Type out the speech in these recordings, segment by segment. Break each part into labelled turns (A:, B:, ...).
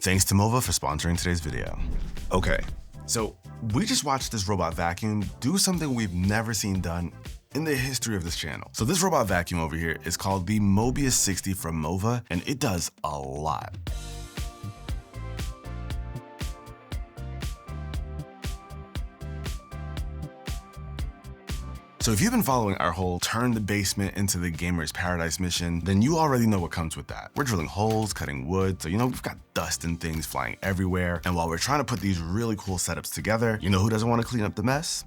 A: Thanks to MOVA for sponsoring today's video. Okay, so we just watched this robot vacuum do something we've never seen done in the history of this channel. So this robot vacuum over here is called the Mobius 60 from MOVA, and it does a lot. So if you've been following our whole turn the basement into the gamer's paradise mission, then you already know what comes with that. We're drilling holes, cutting wood, so we've got dust and things flying everywhere. And while we're trying to put these really cool setups together, you know who doesn't want to clean up the mess?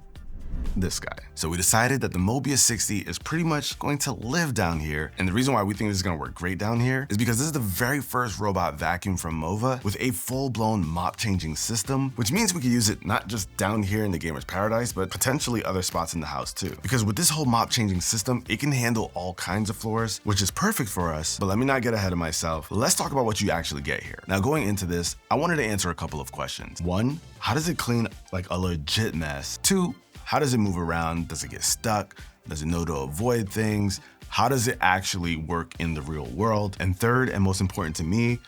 A: This guy. So we decided that the Mobius 60 is pretty much going to live down here. And the reason why we think this is going to work great down here is because this is the very first robot vacuum from MOVA with a full-blown mop changing system, which means we can use it not just down here in the gamer's paradise, but potentially other spots in the house too. Because with this whole mop changing system, it can handle all kinds of floors, which is perfect for us. But let me not get ahead of myself. Let's talk about what you actually get here. Now, going into this, I wanted to answer a couple of questions. 1, how does it clean like a legit mess? 2, how does it move around? Does it get stuck? Does it know to avoid things? How does it actually work in the real world? And 3rd, and most important to me,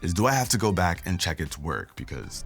A: is do I have to go back and check its work? Because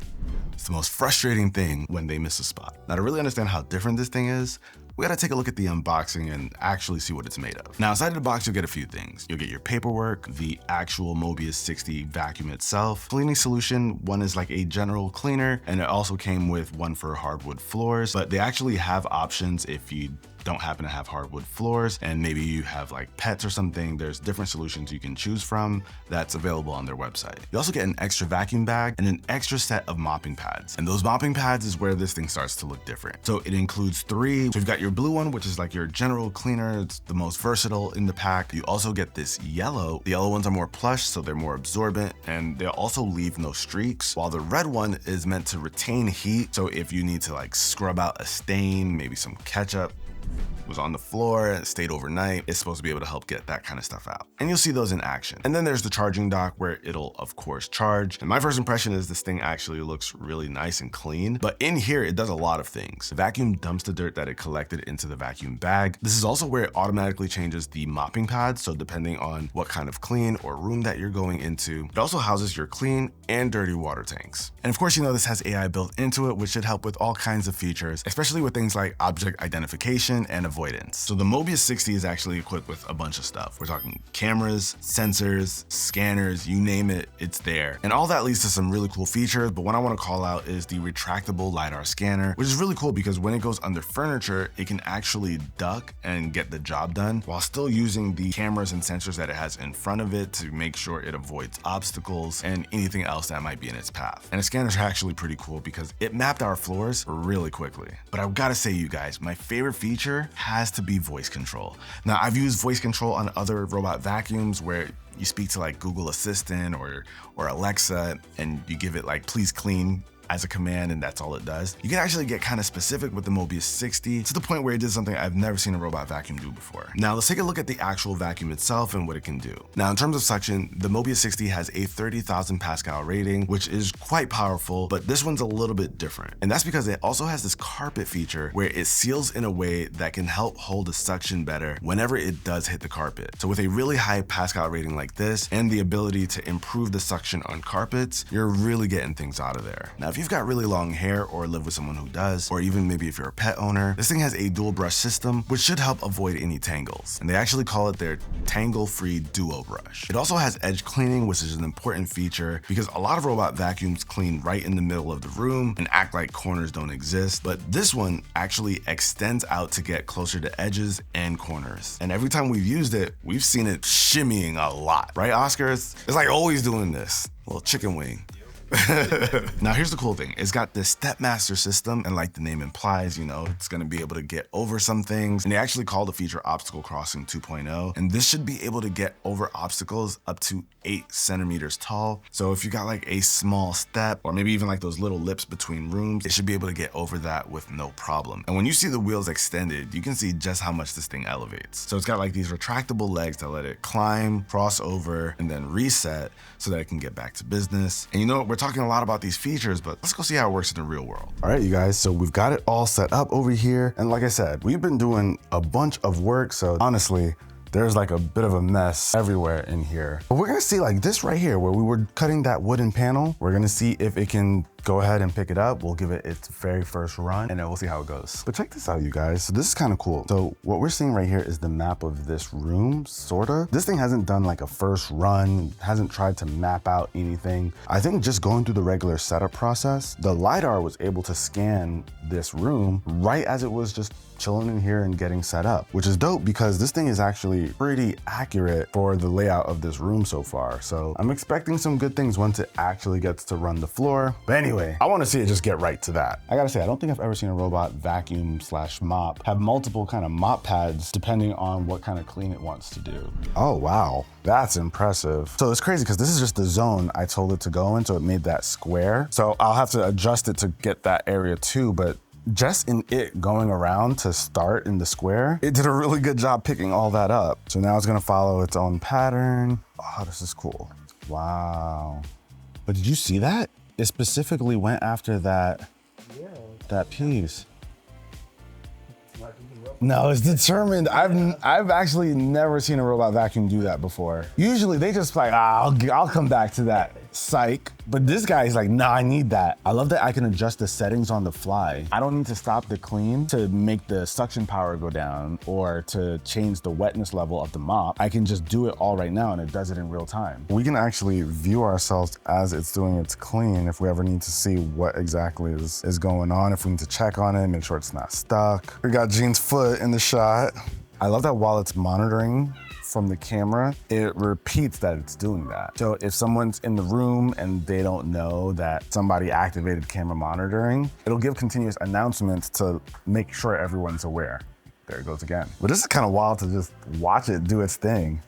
A: it's the most frustrating thing when they miss a spot. Now, to really understand how different this thing is, we gotta take a look at the unboxing and actually see what it's made of. Now, inside of the box, you'll get a few things. You'll get your paperwork, the actual Mobius 60 vacuum itself, cleaning solution. One is like a general cleaner, and it also came with one for hardwood floors, but they actually have options if you don't happen to have hardwood floors and maybe you have like pets or something. There's different solutions you can choose from that's available on their website. You also get an extra vacuum bag and an extra set of mopping pads. And those mopping pads is where this thing starts to look different. So it includes 3. So you've got your blue one, which is like your general cleaner. It's the most versatile in the pack. You also get this yellow. The yellow ones are more plush, so they're more absorbent, and they also leave no streaks, while the red one is meant to retain heat. So if you need to like scrub out a stain, maybe some ketchup was on the floor and stayed overnight, it's supposed to be able to help get that kind of stuff out. And you'll see those in action. And then there's the charging dock where it'll of course charge. And my first impression is this thing actually looks really nice and clean, but in here it does a lot of things. The vacuum dumps the dirt that it collected into the vacuum bag. This is also where it automatically changes the mopping pads. So depending on what kind of clean or room that you're going into, it also houses your clean and dirty water tanks. And of course, this has AI built into it, which should help with all kinds of features, especially with things like object identification and avoidance. So the Mobius 60 is actually equipped with a bunch of stuff. We're talking cameras, sensors, scanners, you name it, it's there. And all that leads to some really cool features, but one I want to call out is the retractable LiDAR scanner, which is really cool because when it goes under furniture, it can actually duck and get the job done while still using the cameras and sensors that it has in front of it to make sure it avoids obstacles and anything else that might be in its path. And the scanners are actually pretty cool because it mapped our floors really quickly. But I've got to say, you guys, my favorite feature has to be voice control. Now, I've used voice control on other robot vacuums where you speak to like Google Assistant or Alexa and you give it like, please clean as a command, and that's all it does. You can actually get kind of specific with the Mobius 60 to the point where it did something I've never seen a robot vacuum do before. Now let's take a look at the actual vacuum itself and what it can do. Now in terms of suction, the Mobius 60 has a 30,000 Pascal rating, which is quite powerful, but this one's a little bit different. And that's because it also has this carpet feature where it seals in a way that can help hold the suction better whenever it does hit the carpet. So with a really high Pascal rating like this and the ability to improve the suction on carpets, you're really getting things out of there. Now, if you've got really long hair or live with someone who does, or even maybe if you're a pet owner, this thing has a dual brush system, which should help avoid any tangles. And they actually call it their tangle-free duo brush. It also has edge cleaning, which is an important feature because a lot of robot vacuums clean right in the middle of the room and act like corners don't exist. But this one actually extends out to get closer to edges and corners. And every time we've used it, we've seen it shimmying a lot, right, Oscar? It's like always doing this. Little chicken wing. Now here's the cool thing. It's got this Stepmaster system, and like the name implies, it's gonna be able to get over some things. And they actually call the feature Obstacle Crossing 2.0. And this should be able to get over obstacles up to 8 centimeters tall. So if you got like a small step, or maybe even like those little lips between rooms, it should be able to get over that with no problem. And when you see the wheels extended, you can see just how much this thing elevates. So it's got like these retractable legs that let it climb, cross over, and then reset so that it can get back to business. And we're talking a lot about these features, but let's go see how it works in the real world. All right, you guys, so we've got it all set up over here. And like I said, we've been doing a bunch of work. So honestly, there's like a bit of a mess everywhere in here. But we're gonna see like this right here where we were cutting that wooden panel. We're gonna see if it can go ahead and pick it up. We'll give it its very first run and then we'll see how it goes. But check this out, you guys. So this is kind of cool. So what we're seeing right here is the map of this room, sorta. This thing hasn't done like a first run, hasn't tried to map out anything. I think just going through the regular setup process, the LiDAR was able to scan this room right as it was just chilling in here and getting set up, which is dope because this thing is actually pretty accurate for the layout of this room so far. So I'm expecting some good things once it actually gets to run the floor. But anyway, I want to see it just get right to that. I gotta say, I don't think I've ever seen a robot vacuum / mop have multiple kind of mop pads depending on what kind of clean it wants to do. Oh, wow. That's impressive. So it's crazy because this is just the zone I told it to go in, so it made that square. So I'll have to adjust it to get that area too, but just in it going around to start in the square, it did a really good job picking all that up. So now it's gonna follow its own pattern. Oh, this is cool. Wow. But did you see that? It specifically went after that piece. No, it's determined. I've actually never seen a robot vacuum do that before. Usually they just like, I'll come back to that, psych. But this guy's like, nah, I need that. I love that I can adjust the settings on the fly. I don't need to stop the clean to make the suction power go down or to change the wetness level of the mop. I can just do it all right now and it does it in real time. We can actually view ourselves as it's doing its clean if we ever need to see what exactly is going on, if we need to check on it, make sure it's not stuck. We got Jean's foot in the shot. I love that while it's monitoring from the camera, it repeats that it's doing that. So if someone's in the room and they don't know that somebody activated camera monitoring, it'll give continuous announcements to make sure everyone's aware. There it goes again. But this is kind of wild to just watch it do its thing.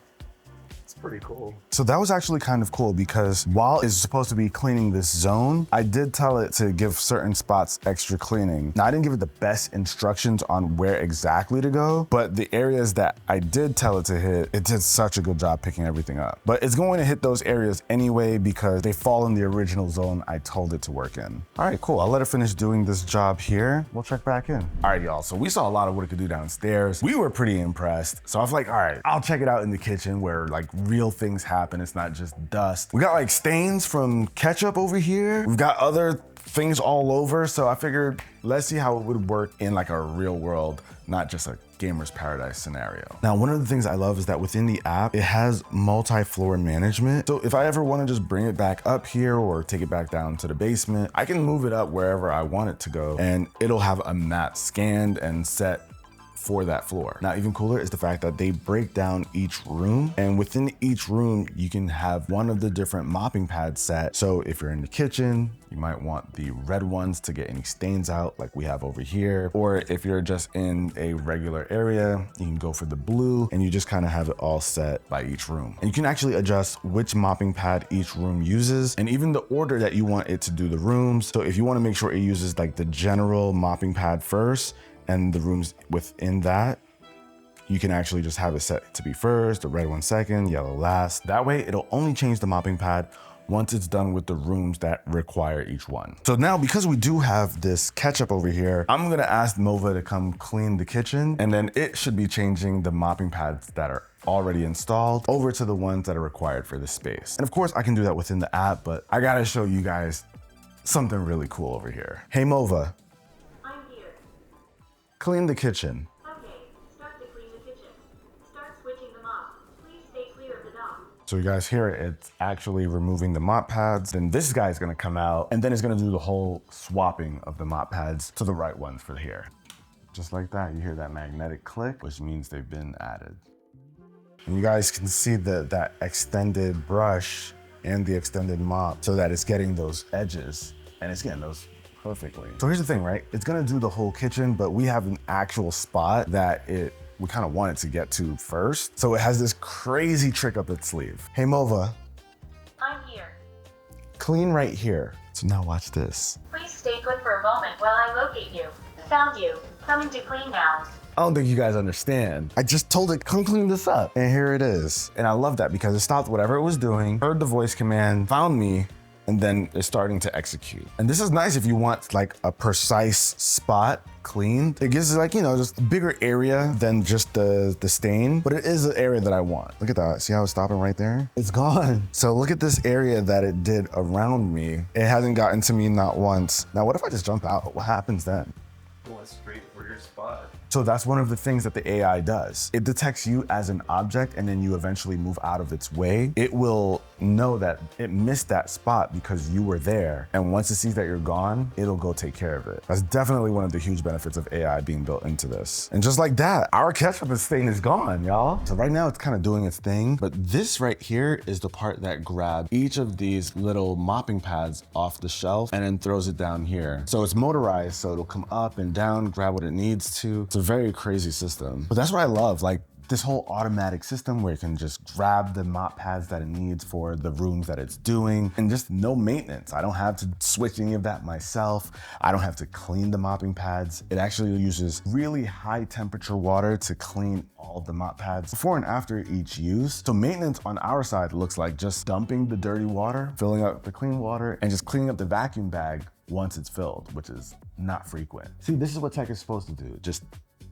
B: Pretty cool.
A: So that was actually kind of cool because while it's supposed to be cleaning this zone, I did tell it to give certain spots extra cleaning. Now I didn't give it the best instructions on where exactly to go, but the areas that I did tell it to hit, it did such a good job picking everything up. But it's going to hit those areas anyway because they fall in the original zone I told it to work in. All right, cool. I'll let it finish doing this job here. We'll check back in. All right, y'all. So we saw a lot of what it could do downstairs. We were pretty impressed. So I was like, all right, I'll check it out in the kitchen where like real things happen. It's not just dust. We got like stains from ketchup over here. We've got other things all over. So I figured, let's see how it would work in like a real world, not just a gamer's paradise scenario. Now, one of the things I love is that within the app, it has multi-floor management. So if I ever want to just bring it back up here or take it back down to the basement, I can move it up wherever I want it to go and it'll have a map scanned and set for that floor. Now, even cooler is the fact that they break down each room, and within each room, you can have one of the different mopping pads set. So if you're in the kitchen, you might want the red ones to get any stains out like we have over here. Or if you're just in a regular area, you can go for the blue and you just kind of have it all set by each room. And you can actually adjust which mopping pad each room uses and even the order that you want it to do the rooms. So if you want to make sure it uses like the general mopping pad first, and the rooms within that, you can actually just have it set to be first, the red one second, yellow last. That way, it'll only change the mopping pad once it's done with the rooms that require each one. So now, because we do have this ketchup over here, I'm gonna ask MOVA to come clean the kitchen, and then it should be changing the mopping pads that are already installed over to the ones that are required for this space. And of course, I can do that within the app, but I gotta show you guys something really cool over here. Hey, MOVA. Clean the kitchen.
C: Okay, start to clean the kitchen. Start switching them off. Please stay clear of the dog.
A: So you guys hear it, it's actually removing the mop pads. Then this guy's gonna come out and then it's gonna do the whole swapping of the mop pads to the right ones for here. Just like that, you hear that magnetic click, which means they've been added. And you guys can see that extended brush and the extended mop so that it's getting those edges and it's getting those perfectly. So here's the thing, right? It's gonna do the whole kitchen, but we have an actual spot that we kind of want it to get to first. So it has this crazy trick up its sleeve. Hey, MOVA.
C: I'm here.
A: Clean right here. So now watch this.
C: Please stay put for a moment while I locate you. Found you. Coming to clean now.
A: I don't think you guys understand. I just told it, come clean this up. And here it is. And I love that because it stopped whatever it was doing, heard the voice command, found me, and then it's starting to execute. And this is nice if you want like a precise spot cleaned. It gives it like, you know, just a bigger area than just the stain, but it is an area that I want. Look at that, see how it's stopping right there? It's gone. So look at this area that it did around me. It hasn't gotten to me not once. Now, what if I just jump out? What happens then?
B: Going straight for your spot.
A: So that's one of the things that the AI does. It detects you as an object, and then you eventually move out of its way. It will know that it missed that spot because you were there. And once it sees that you're gone, it'll go take care of it. That's definitely one of the huge benefits of AI being built into this. And just like that, our ketchup stain is gone, y'all. So right now it's kind of doing its thing, but this right here is the part that grabs each of these little mopping pads off the shelf and then throws it down here. So it's motorized, so it'll come up and down, grab what it needs to. It's a very crazy system. But that's what I love, like this whole automatic system where it can just grab the mop pads that it needs for the rooms that it's doing, and just no maintenance. I don't have to switch any of that myself. I don't have to clean the mopping pads. It actually uses really high temperature water to clean all of the mop pads before and after each use. So maintenance on our side looks like just dumping the dirty water, filling up the clean water, and just cleaning up the vacuum bag once it's filled, which is not frequent. See, this is what tech is supposed to do. Just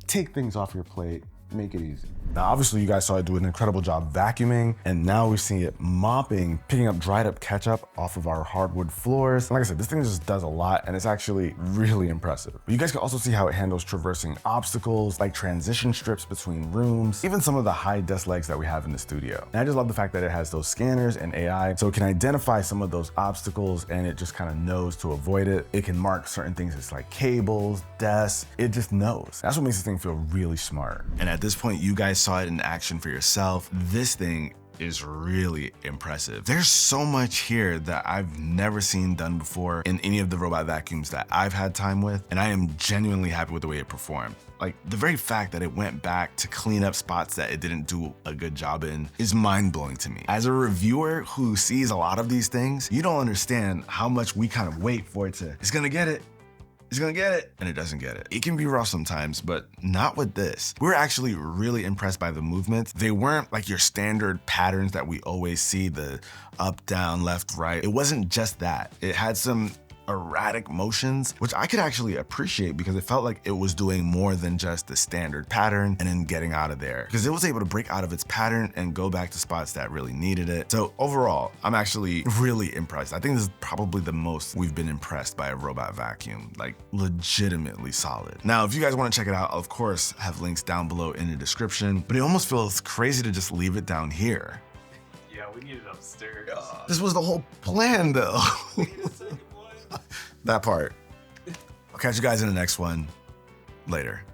A: take things off your plate, make it easy. Now, obviously you guys saw it do an incredible job vacuuming, and now we're seeing it mopping, picking up dried up ketchup off of our hardwood floors. And like I said, this thing just does a lot, and it's actually really impressive. But you guys can also see how it handles traversing obstacles, like transition strips between rooms, even some of the high desk legs that we have in the studio. And I just love the fact that it has those scanners and AI, so it can identify some of those obstacles, and it just kind of knows to avoid it. It can mark certain things as like cables, desks, it just knows. That's what makes this thing feel really smart. And at this point, you guys saw it in action for yourself. This thing is really impressive. There's so much here that I've never seen done before in any of the robot vacuums that I've had time with, and I am genuinely happy with the way it performed. Like, the very fact that it went back to clean up spots that it didn't do a good job in is mind-blowing to me. As a reviewer who sees a lot of these things, you don't understand how much we kind of wait for it to, it's gonna get it, it's gonna get it, and it doesn't get it. It can be rough sometimes, but not with this. We're actually really impressed by the movements. They weren't like your standard patterns that we always see, the up, down, left, right. It wasn't just that. It had some erratic motions, which I could actually appreciate because it felt like it was doing more than just the standard pattern and then getting out of there. Because it was able to break out of its pattern and go back to spots that really needed it. So overall, I'm actually really impressed. I think this is probably the most we've been impressed by a robot vacuum, like legitimately solid. Now, if you guys want to check it out, I'll of course have links down below in the description, but it almost feels crazy to just leave it down here.
B: Yeah, we need it upstairs.
A: This was the whole plan though. That part. I'll catch you guys in the next one. Later.